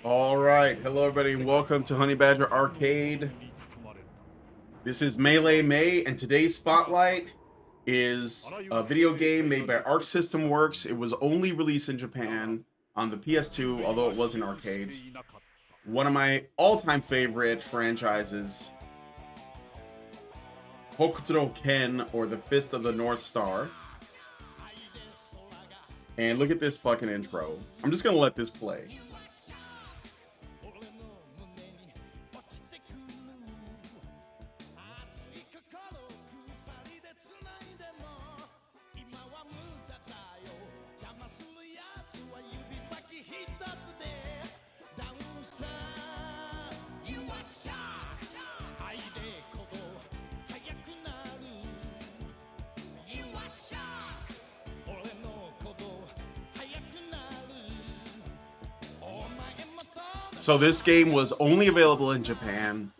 All right, hello everybody, and welcome to Honey Badger Arcade. This is Melee May, and today's spotlight is a video game made by Arc System Works. It was only released in Japan on the PS2, although it was in arcades. One of my all-time favorite franchises, Hokuto Ken, or the Fist of the North Star. And look at this fucking intro. I'm just gonna let this play. So this game was only available in Japan,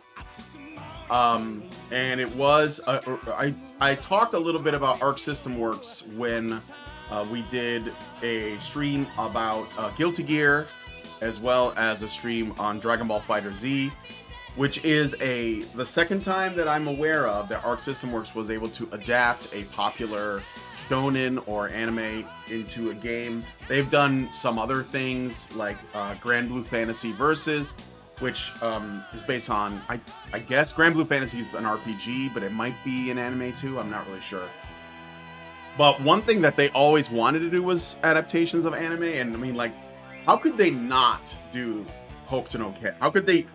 and it was. I talked a little bit about Arc System Works when we did a stream about Guilty Gear, as well as a stream on Dragon Ball Fighter Z, which is the second time that I'm aware of that Arc System Works was able to adapt a popular shonen or anime into a game. They've done some other things like Grand Blue Fantasy Versus, which is based on, I guess Grand Blue Fantasy is an RPG, but it might be an anime too. I'm not really sure. But one thing that they always wanted to do was adaptations of anime, and I mean, like, how could they not do Hokuto no Ken? How could they?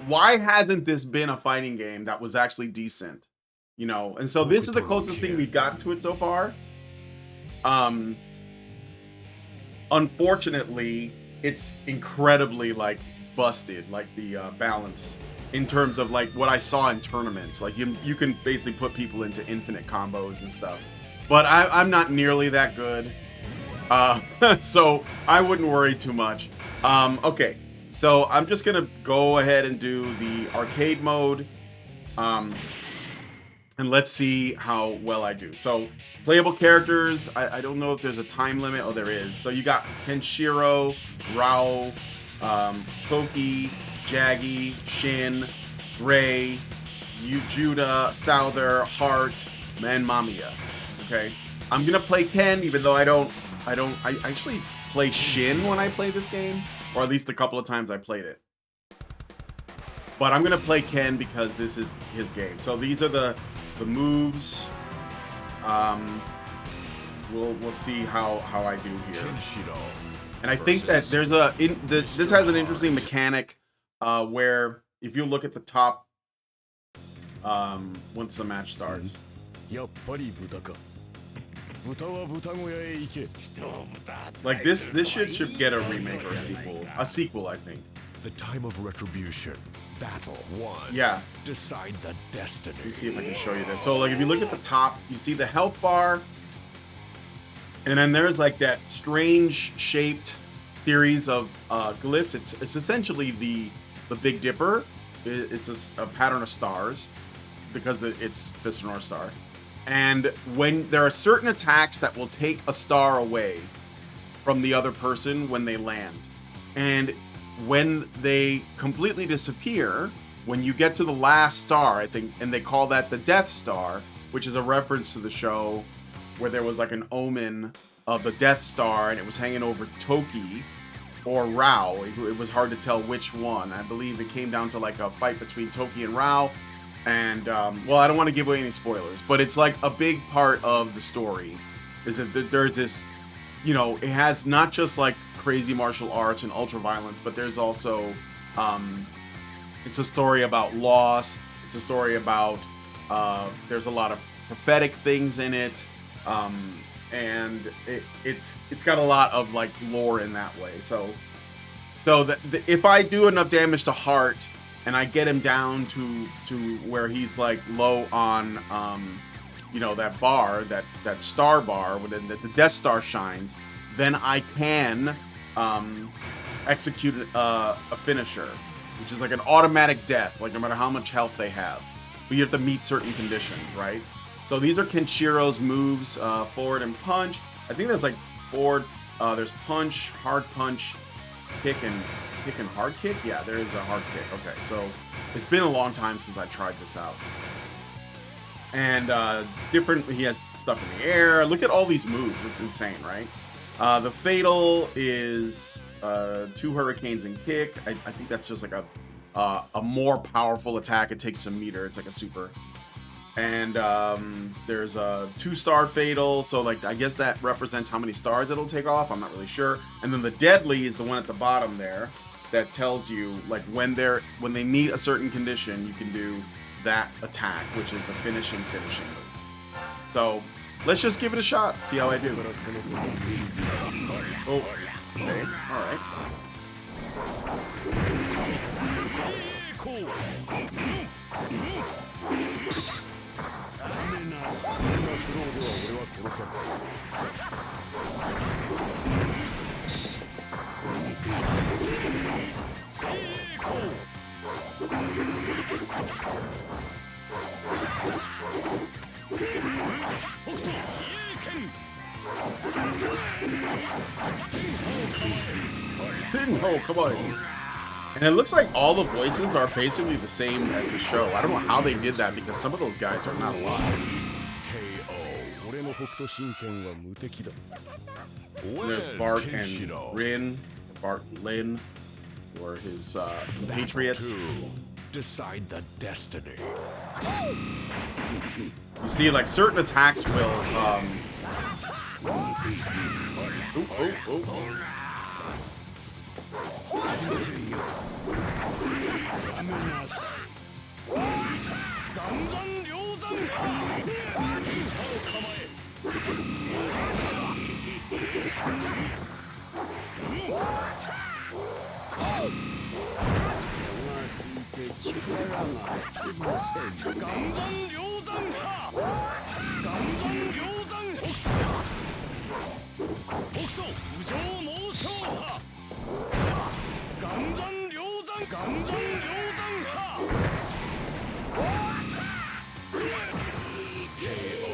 Why hasn't this been a fighting game that was actually decent? You know, and so this is the closest thing we've gotten to it so far. Unfortunately, it's incredibly like busted, like the balance in terms of like what I saw in tournaments. Like you can basically put people into infinite combos and stuff, but I'm not nearly that good, so I wouldn't worry too much. Okay, so I'm just gonna go ahead and do the arcade mode. And let's see how well I do. So, playable characters, I don't know if there's a time limit. Oh, there is. So you got Kenshiro, Rao, Toki, Jagi, Shin, Ray, Judah, Souther, Hart, and Mamiya. Okay? I'm gonna play Ken, even though I actually play Shin when I play this game, or at least a couple of times I played it. But I'm gonna play Ken because this is his game. So these are the moves. We'll see how I do here. And I think that there's this has an interesting mechanic where if you look at the top once the match starts. Like this should get a remake or a sequel, I think. The time of retribution. Battle 1. Yeah. Decide the destiny. Let me see if I can show you this. So like if you look at the top, you see the health bar. And then there's like that strange shaped series of glyphs. It's essentially the Big Dipper. It's a pattern of stars because it's Fist of North Star. And when there are certain attacks that will take a star away from the other person when they land. And when they completely disappear, when you get to the last star, I think, and they call that the Death Star, which is a reference to the show where there was like an omen of the Death Star and it was hanging over Toki or Rao. It was hard to tell which one. I believe it came down to like a fight between Toki and Rao. And, well, I don't want to give away any spoilers, but it's like a big part of the story is that there's this, you know, it has not just like crazy martial arts and ultra violence, but there's also it's a story about loss. It's a story about there's a lot of prophetic things in it, and it's got a lot of like lore in that way. So if I do enough damage to Hart and I get him down to where he's like low on you know, that bar, that star bar where the Death Star shines, then I can execute a finisher, which is like an automatic death, like no matter how much health they have. But you have to meet certain conditions, right? So these are Kenshiro's moves, forward and punch. I think there's like forward, there's punch, hard punch, kick, and kick and hard kick? Yeah, there is a hard kick. Okay, so it's been a long time since I tried this out. And he has stuff in the air. Look at all these moves. It's insane, right? The fatal is 2 hurricanes and kick. I think that's just like a more powerful attack. It takes some meter. It's like a super. And there's a 2-star fatal, so like I guess that represents how many stars it'll take off. I'm not really sure. And then the deadly is the one at the bottom there that tells you like when they meet a certain condition, you can do that attack, which is the finishing move. So let's just give it a shot. See how I do. Oh, okay, all right. Oh, come on. And it looks like all the voices are basically the same as the show. I don't know how they did that because some of those guys are not alive. There's Bart and Rin, Bart and Lin, or his Patriots. Decide the destiny. You see, like certain attacks will.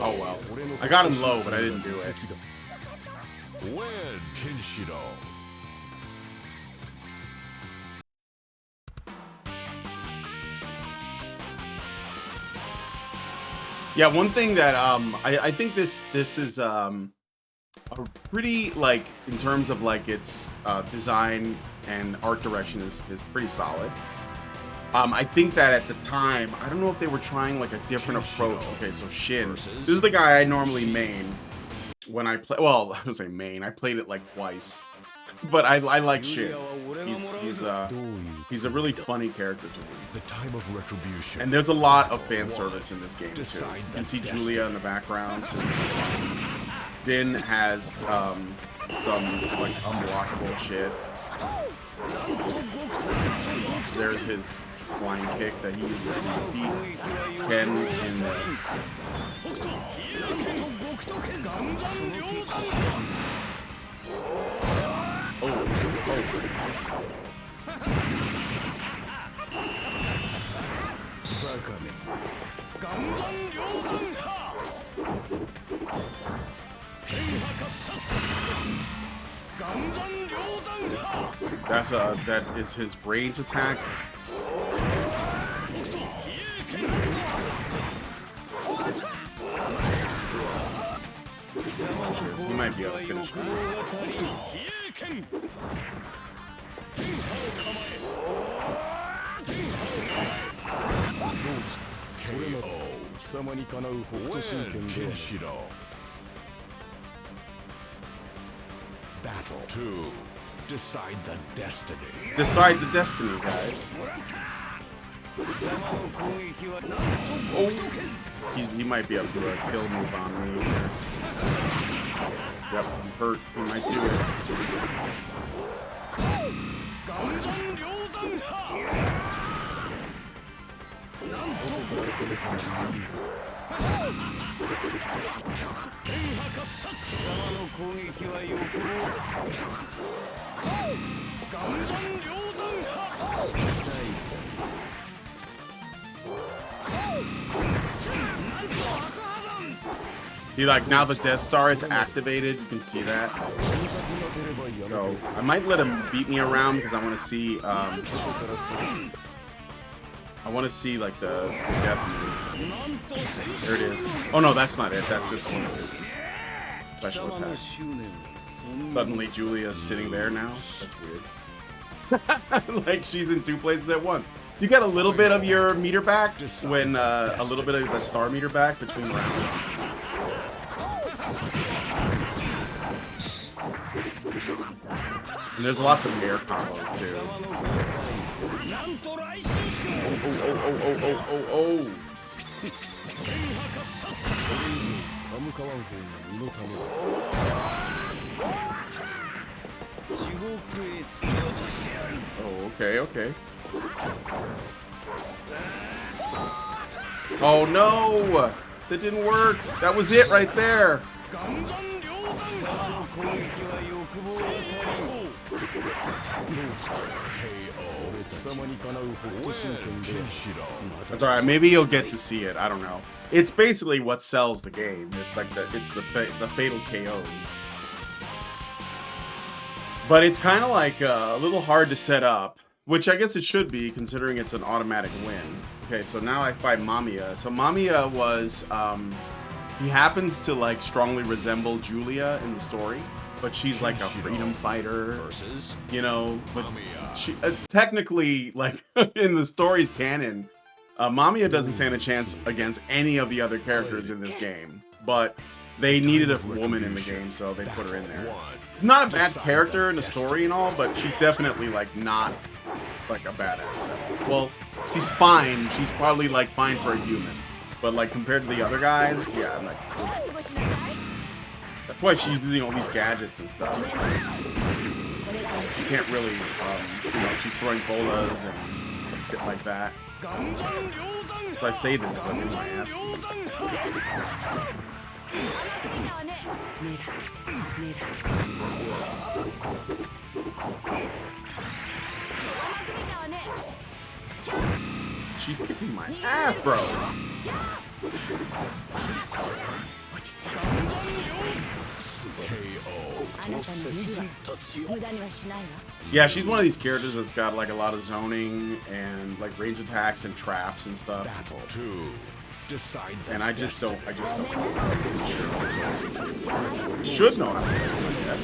Oh well. I got him low, but I didn't do it. Win, Kenshiro. Yeah, one thing that I think this is a pretty, like, in terms of like its design and art direction is pretty solid. I think that at the time, I don't know if they were trying like a different approach. Okay, so Shin, this is the guy I normally main when I play. Well, I don't say main. I played it like twice, but I like Shin. He's a really funny character to me. The time of retribution. And there's a lot of fan service in this game too. You can see Julia in the background. Din has some like unblockable shit. There's his flying kick that he uses to defeat Ken in the... That is his range attacks. He might be able to finish him. Battle 2. Decide the destiny. Decide the destiny, guys. Oh, he might be able to do a kill move on me here. Yep, I'm hurt. He might do it. See, like now the Death Star is activated. You can see that. So I might let him beat me around because I want to see. I want to see like the depth move. There it is. Oh no, that's not it. That's just one of his special attacks. Suddenly Julia's sitting there now. That's weird. Like she's in two places at once. So you get a little bit of your meter back when a little bit of the star meter back between rounds. And there's lots of air combos too. Oh. Oh, okay. Oh no! That didn't work! That was it right there! That's alright, maybe you'll get to see it, I don't know. It's basically what sells the game. It's like the fatal KOs. But it's kind of like a little hard to set up, which I guess it should be considering it's an automatic win. Okay, so now I fight Mamiya. So Mamiya was, he happens to like strongly resemble Julia in the story, but she's like a freedom fighter, you know, but she technically, like in the story's canon, Mamiya doesn't stand a chance against any of the other characters in this game, but they needed a woman in the game, so they put her in there. Not a bad character in the story and all, but she's definitely like not like a badass. Well, she's fine. She's probably like fine for a human, but like compared to the other guys, yeah, like that's why she's using all these gadgets and stuff. She can't really, you know, she's throwing bolas and shit like that. If I say this, I'm getting my ass beat. She's kicking my ass, bro. Yeah, she's one of these characters that's got like a lot of zoning and like range attacks and traps and stuff. And I just don't know how to play Kenshiro, so should know how to play, I guess.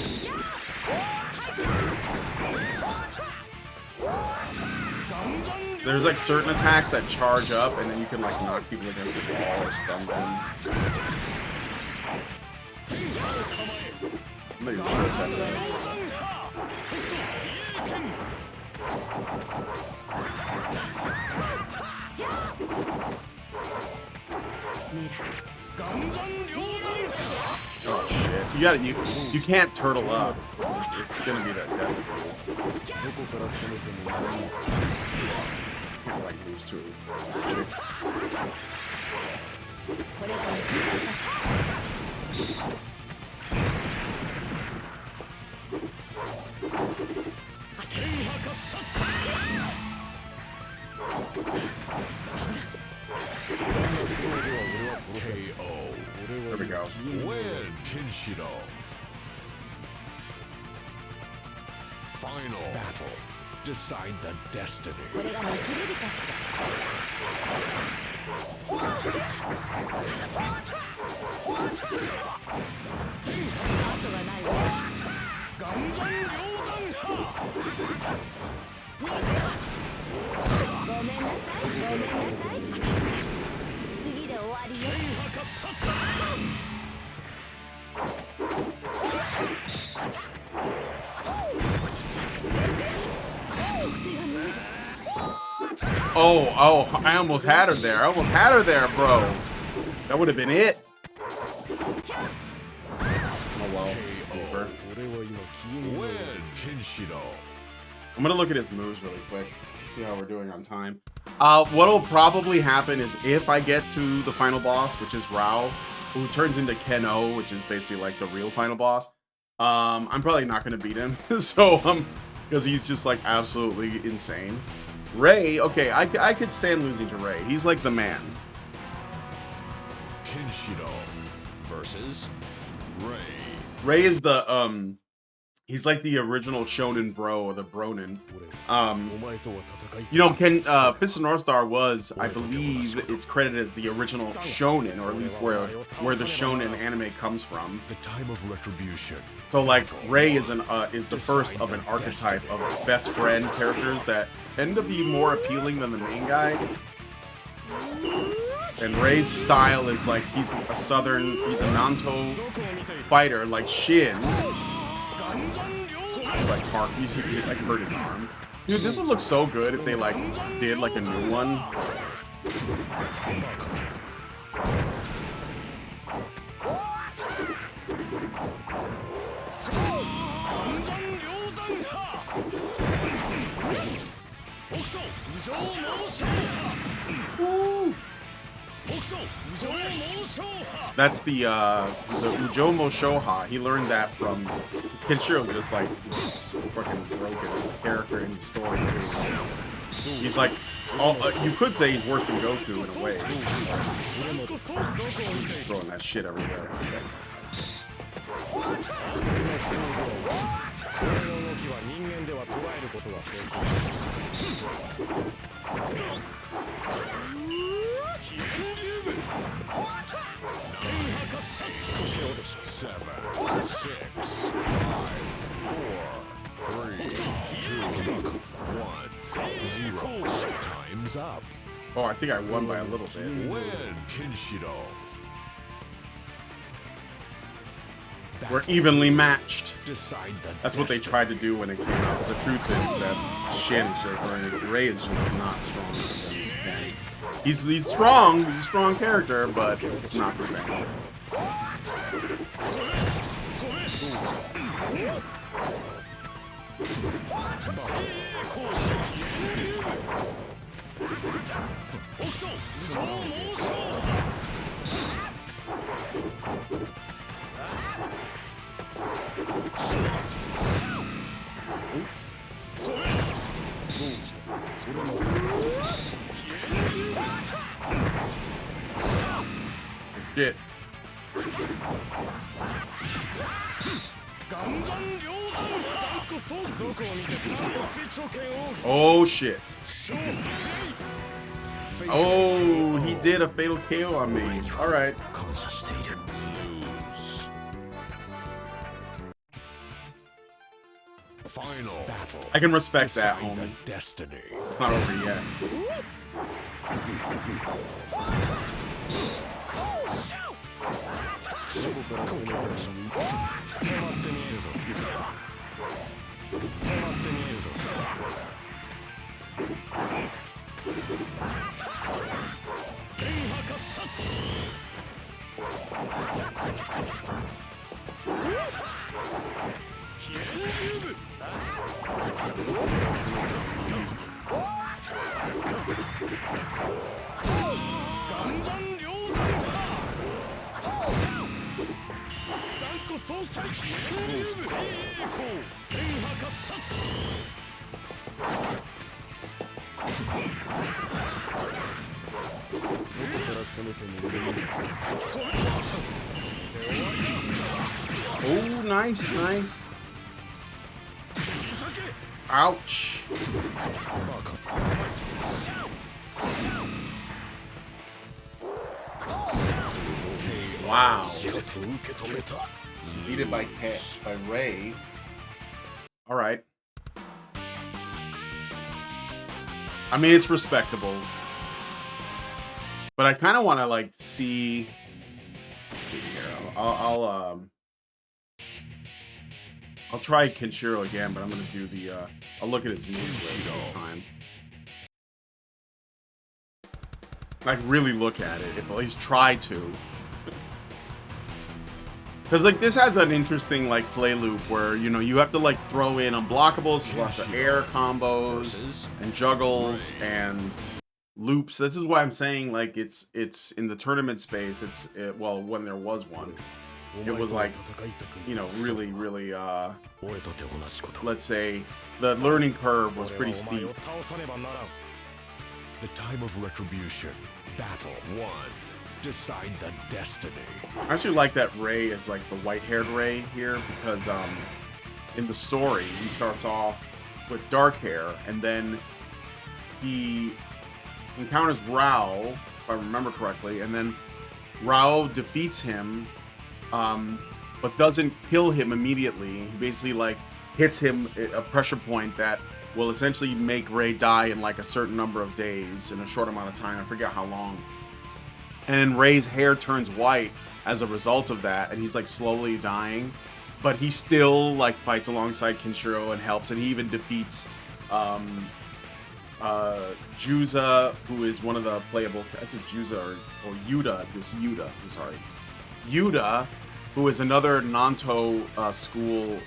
There's like certain attacks that charge up and then you can like knock people against the wall or stun them. I'm not even sure what that does. Oh shit! You can't turtle up. It's gonna be that death. Can't like lose to this chick. There we go. Win, Kenshiro. Final battle. Decide the destiny. Oh, I almost had her there. I almost had her there, bro. That would have been it. Oh well, it's over. Win, Kenshiro. I'm gonna look at his moves really quick. See how we're doing on time. What'll probably happen is if I get to the final boss, which is Rao, who turns into Ken-O, which is basically like the real final boss, I'm probably not gonna beat him. So, because he's just like absolutely insane. Ray, okay, I could stand losing to Ray. He's like the man. Kenshiro versus Ray. Ray is the He's like the original shonen bro or the bronin. お前とは戦い You know, Fist of North Star was, I believe, it's credited as the original shonen, or at least where the shonen anime comes from. The time of retribution. So like Rei is the first of an archetype of best friend characters that tend to be more appealing than the main guy. And Rei's style is like he's a Nanto fighter like Shin. Like Mark, he like hurt his arm. Dude, this would look so good if they like did like a new one. Woo. That's the Ujomo Shoha. He learned that from Kenshiro. Just like he's fucking broken character in the story too. He's like, you could say he's worse than Goku in a way. He's just throwing that shit everywhere. Time's up. Oh, I think I won by a little bit. Win, Kenshiro. We're evenly matched. Decide the That's what they tried to do when it came out. The truth is that Rei is just not strong enough than Ken. He's strong. He's a strong character, but it's not the same. Shit. Oh shit. Oh, he did a fatal KO on me. Alright. Final battle. I can respect that, homie. Destiny. It's not over yet. Oh, nice, nice. Ouch. Wow. Defeated by Rei. All right. I mean, it's respectable, but I kind of want to like see. Let's see here. I'll try Kenshiro again, but I'm gonna do the. I'll look at his moves list this time. Like really look at it, if at least try to. Because like this has an interesting like play loop where you have to like throw in unblockables, there's lots of air combos and juggles and loops. This is why I'm saying like it's in the tournament space. Well, when there was one, it was like really let's say the learning curve was pretty steep. The time of retribution. Battle 1. Decide the destiny. I actually like that Rei is like the white-haired Rei here because in the story, he starts off with dark hair, and then he encounters Rao, if I remember correctly, and then Rao defeats him, but doesn't kill him immediately. He basically like hits him a pressure point that will essentially make Rei die in like a certain number of days in a short amount of time. I forget how long. And Rei's hair turns white as a result of that, and he's like slowly dying. But he still like fights alongside Kenshiro and helps, and he even defeats Juza, who is one of the playable. That's a Juza or Yuda. This Yuda. I'm sorry, Yuda, who is another Nanto school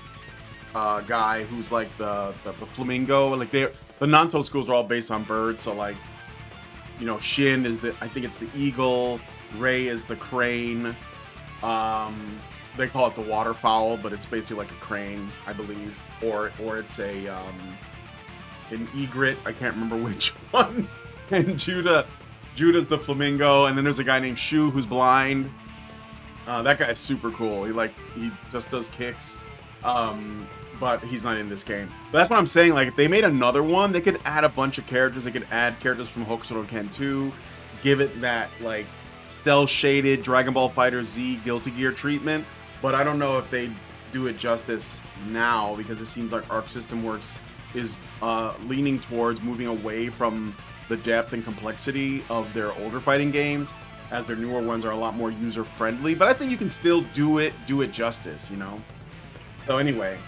guy who's like the flamingo. Like the Nanto schools are all based on birds, so like, you know, Shin is I think it's the eagle. Rei is the crane. They call it the waterfowl, but it's basically like a crane, I believe, or it's a an egret. I can't remember which one. And Judah's the flamingo, and then there's a guy named Shu who's blind. That guy is super cool. He just does kicks, but he's not in this game. But that's what I'm saying. Like, if they made another one, they could add a bunch of characters. They could add characters from Hokuto no Ken 2, give it that like cel-shaded Dragon Ball Fighter Z Guilty Gear treatment. But I don't know if they do it justice now, because it seems like Arc System Works is leaning towards moving away from the depth and complexity of their older fighting games, as their newer ones are a lot more user-friendly. But I think you can still do it justice, you know? So anyway,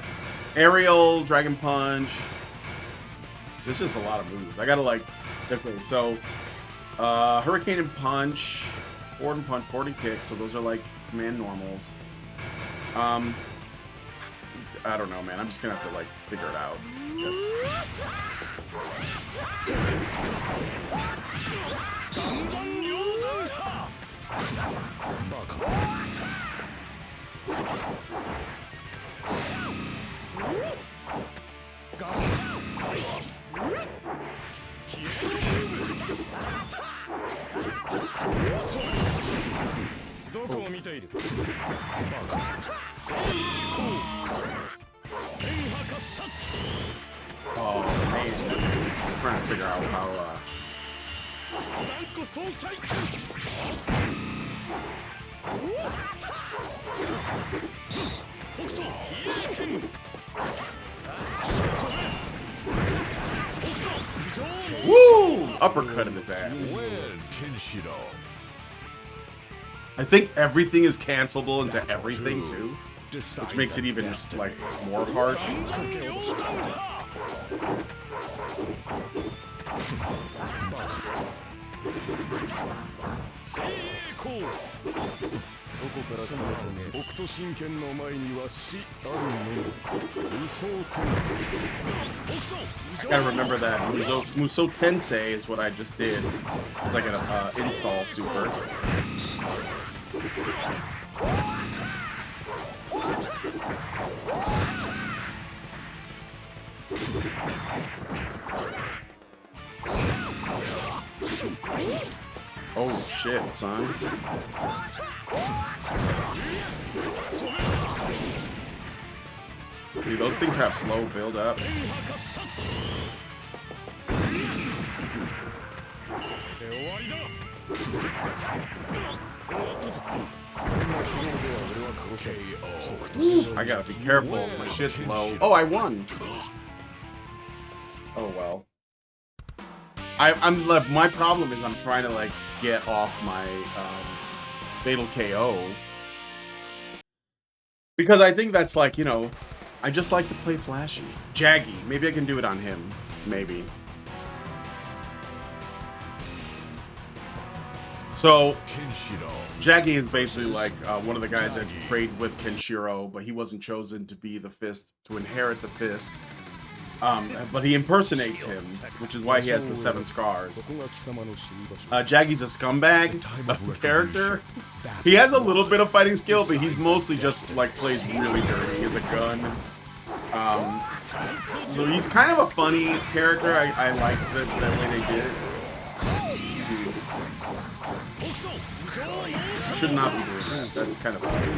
Aerial, Dragon Punch. There's just a lot of moves. I gotta like, okay, so Hurricane and Punch, Forward and Punch, 40 kicks, so those are like command normals. I don't know, man. I'm just gonna have to like figure it out. Yes. Oh, amazing. I'm trying to figure out how, Woo! Uppercut in his ass. I think everything is cancelable into everything, too. Which makes it even, like, more harsh. I gotta remember that. Musou Tensei is what I just did. It's like an install super. Oh shit, son. Dude, those things have slow build up. I gotta be careful. My shit's low. Oh, I won. Oh well. My problem is I'm trying to like get off my fatal KO, because I think that's like, you know, I just like to play flashy. Jagi, maybe I can do it on him. Maybe. So Jagi is basically like one of the guys that prayed with Kenshiro, but he wasn't chosen to be the fist, to inherit the fist. But he impersonates him, which is why he has the 7 scars. Jagi's a scumbag character. He has a little bit of fighting skill, but he's mostly just like plays really dirty. He has a gun. So he's kind of a funny character. I like the way they did it. Should not be doing that. That's kind of funny.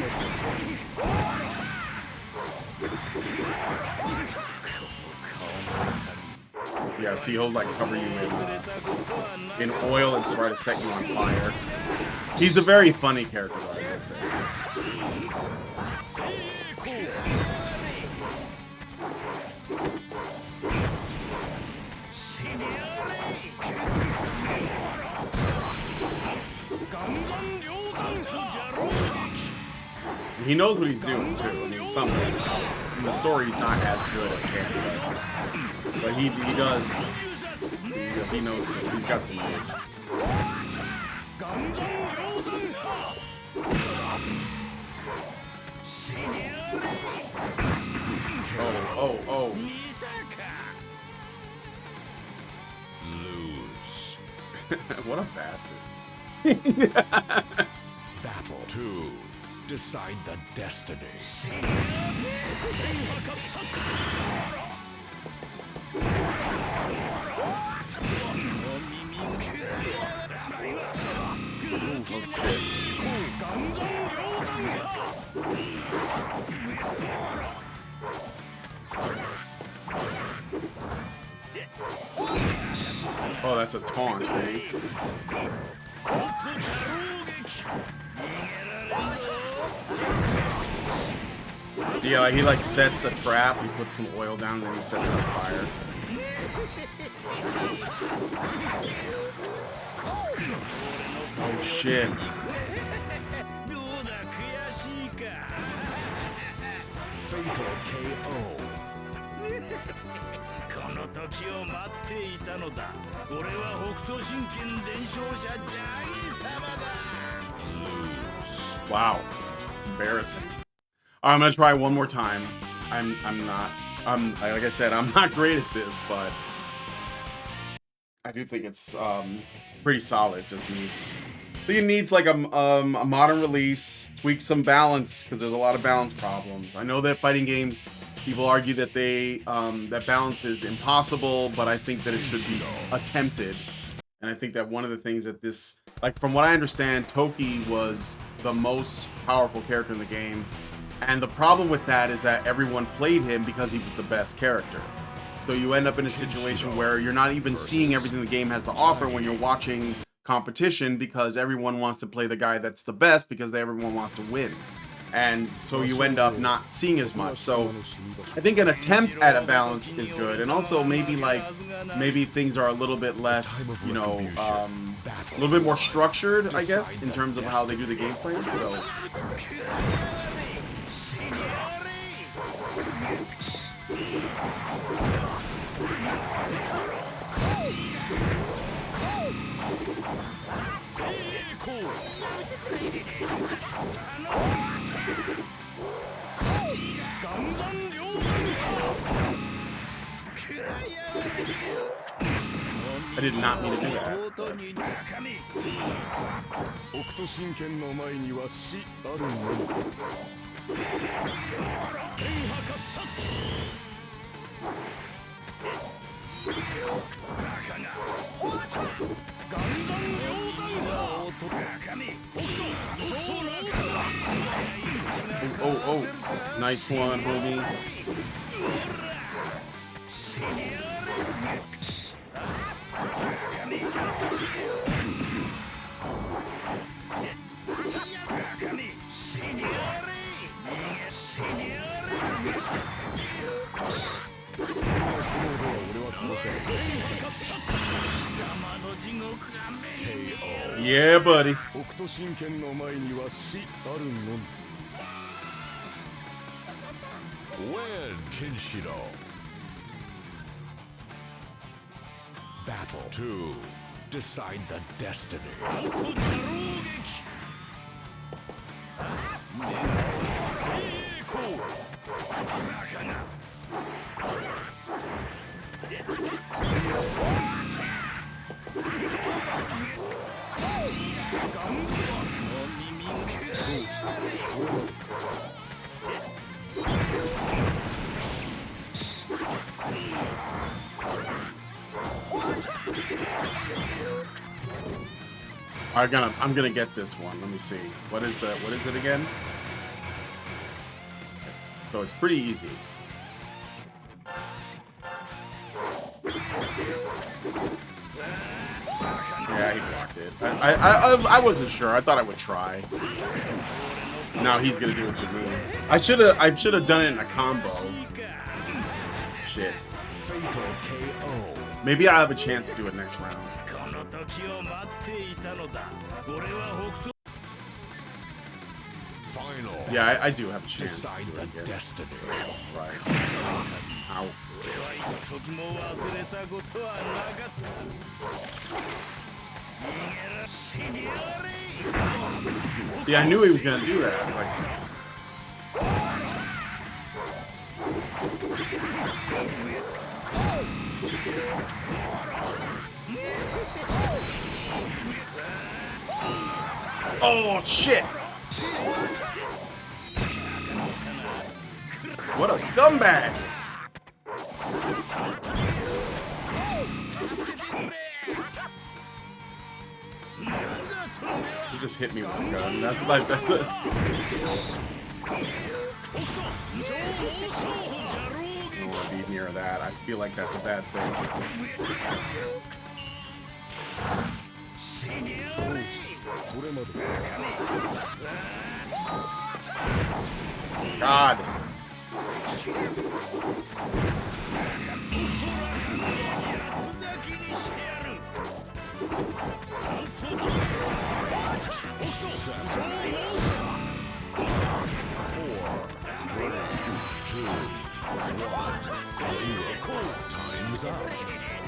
Yeah, see, he'll like cover you in oil and try to set you on fire. He's a very funny character, I gotta say. He knows what he's doing too. I mean, something. The story's not as good as Canada, but he does. He knows. He's got some moves. Oh. Lose. What a bastard. Battle 2. Decide the destiny. Oh shit. Oh, that's a taunt, man. So yeah, like, he like sets a trap, he puts some oil down, and then he sets it on fire. Oh shit. Fatal KO. Wow. Embarrassing. I'm gonna try one more time. Like I said, I'm not great at this, but I do think it's pretty solid. Just needs, I think it needs like a modern release, tweak some balance because there's a lot of balance problems. I know that fighting games, people argue that that balance is impossible, but I think that it should be attempted. And I think that one of the things that this, like from what I understand, Toki was the most powerful character in the game. And the problem with that is that everyone played him because he was the best character. So you end up in a situation where you're not even seeing everything the game has to offer when you're watching competition because everyone wants to play the guy that's the best because everyone wants to win. And so you end up not seeing as much. So I think an attempt at a balance is good. And also maybe things are a little bit less, you know, a little bit more structured, I guess, in terms of how they do the gameplay. So I did not mean to do that. Oh, nice one, homie. Yeah, buddy. Win, Kenshiro. Battle 2. Decide the destiny. I'm gonna get this one. Let me see. What is it again? So it's pretty easy. Yeah, he blocked it. I wasn't sure. I thought I would try. Now he's gonna do it to me. I should have done it in a combo. Shit. Maybe I have a chance to do it next round. Yeah, I do have a chance to do it again. So let's try it. Ow. Yeah, I knew he was gonna do that. Like, oh shit! What a scumbag! He just hit me with a gun. That's it. I don't want to be near that. I feel like that's a bad thing. God.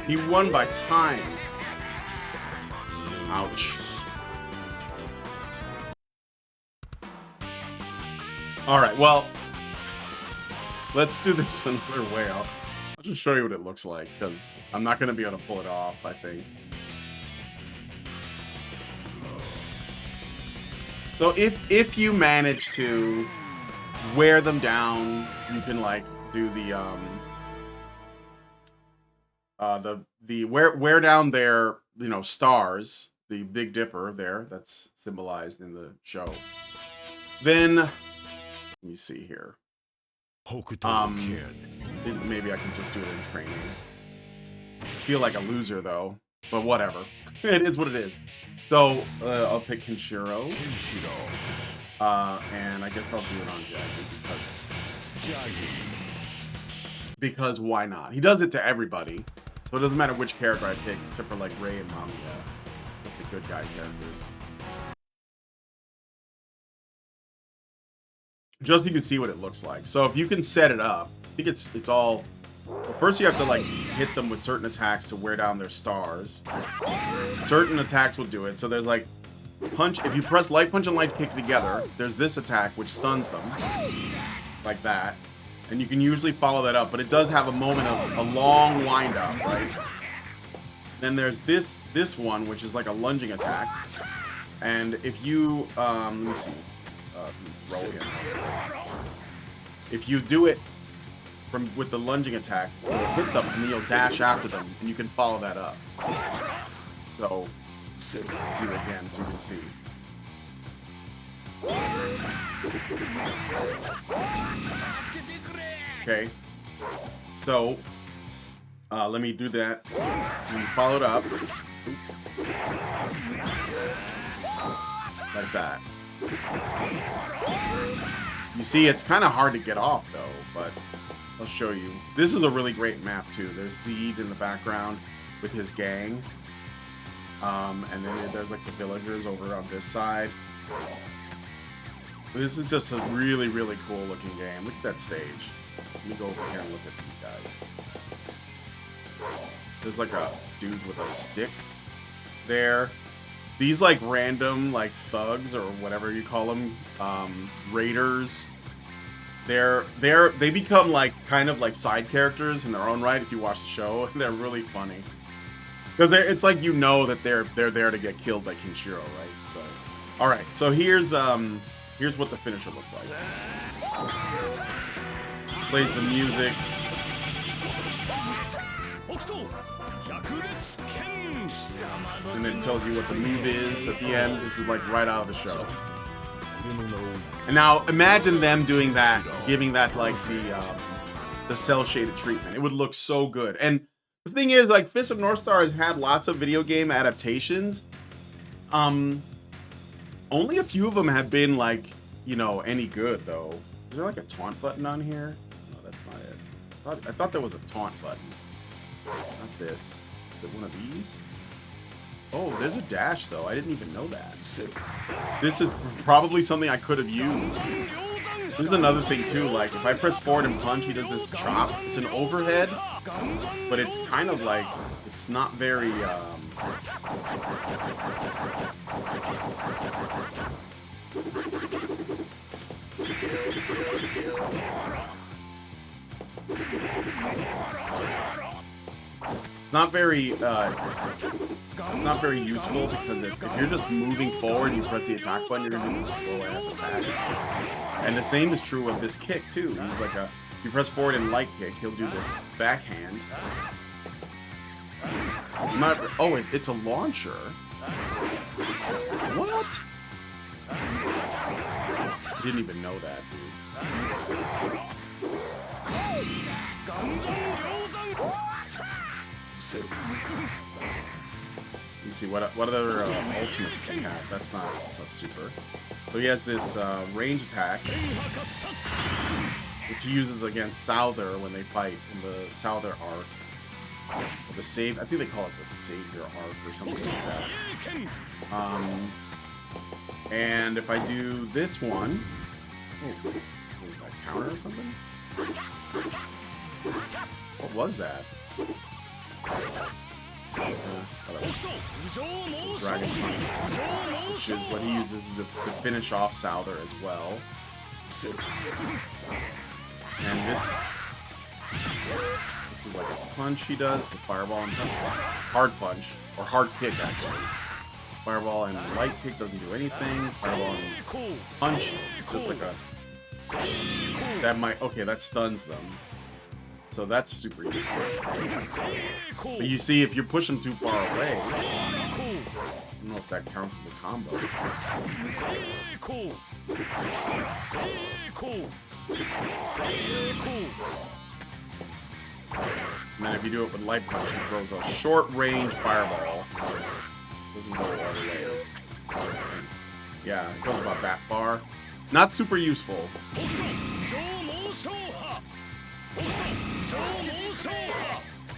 He won by time. Ouch. Alright, well, let's do this another way. I'll just show you what it looks like, because I'm not going to be able to pull it off, I think. So if you manage to wear them down, you can like do the wear down their, you know, stars, the Big Dipper there that's symbolized in the show. Then let me see here. Hokuto Maybe I can just do it in training. I feel like a loser though, but whatever. It is what it is. So I'll pick Kenshiro. And I guess I'll do it on Jagi because why not? He does it to everybody, so it doesn't matter which character I pick, except for like Rei and Mamiya, except the good guy characters. Just so you can see what it looks like. So if you can set it up, I think it's all. Well, first you have to like hit them with certain attacks to wear down their stars. Certain attacks will do it. So there's like punch. If you press light punch and light kick together, there's this attack which stuns them, like that. And you can usually follow that up, but it does have a moment of a long wind up, right? Then there's this one which is like a lunging attack. And if you let me see. Roll again. If you do it with the lunging attack, you'll hit them and then you'll dash after them, and you can follow that up. So do it again so you can see. Okay. So let me do that. We followed up like that. You see, it's kind of hard to get off though, but I'll show you. This is a really great map too. There's Seed in the background with his gang. And then there's like the villagers over on this side. This is just a really, really cool looking game. Look at that stage. Let me go over here and look at these guys. There's like a dude with a stick there. These like random like thugs or whatever you call them, raiders. They become like kind of like side characters in their own right if you watch the show. They're really funny because it's like you know that they're there to get killed by Kenshiro, right? So, all right. So here's what the finisher looks like. Plays the music. And then it tells you what the move is at the end. This is like right out of the show. And now imagine them doing that, giving that like the cell shaded treatment. It would look so good. And the thing is, like, Fist of North Star has had lots of video game adaptations. Only a few of them have been like, you know, any good though. Is there like a taunt button on here? No, that's not it. I thought there was a taunt button. Not this. Is it one of these? Oh, there's a dash though. I didn't even know that. This is probably something I could have used. This is another thing too, like if I press forward and punch, he does this chop. It's an overhead, but it's kind of like, it's not very, not very useful, because if you're just moving forward and you press the attack button, you're gonna do this slow ass attack. And the same is true of this kick too. He's like if you press forward and light kick, he'll do this backhand. It's a launcher. What? I didn't even know that, dude. You see what other ultimates can have? That's not super. So he has this range attack, which he uses against Souther when they fight in the Souther arc. The save, I think they call it the Savior arc or something like that. And if I do this one, is that counter or something? What was that? Dragon Punch, which is what he uses to finish off Souther as well. And this is like a punch he does, a fireball and punch. Hard punch, or hard kick actually. Fireball and light kick doesn't do anything. Fireball and punch, it's just like a... that stuns them. So that's super useful. But you see, if you push them too far away, I don't know if that counts as a combo. And then if you do it with light punch, it throws a short range fireball. Doesn't go all the way. Yeah, it goes about that far. Not super useful.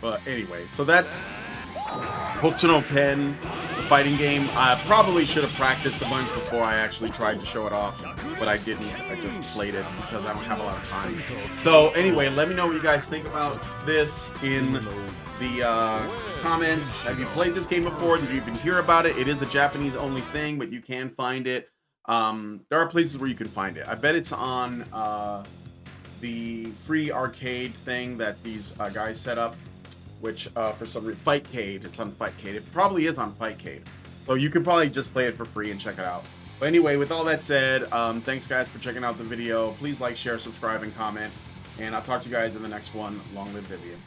But anyway, so that's Hokuto no Ken, the fighting game. I probably should have practiced a bunch before I actually tried to show it off, but I didn't. I just played it because I don't have a lot of time. So anyway, let me know what you guys think about this in the comments. Have you played this game before? Did you even hear about it? It is a Japanese only thing, but you can find it. There are places where you can find it. I bet it's on the free arcade thing that these guys set up, which for some reason, Fightcade, it's on Fightcade. It probably is on Fightcade. So you could probably just play it for free and check it out. But anyway, with all that said, thanks guys for checking out the video. Please like, share, subscribe, and comment. And I'll talk to you guys in the next one. Long live Vivian.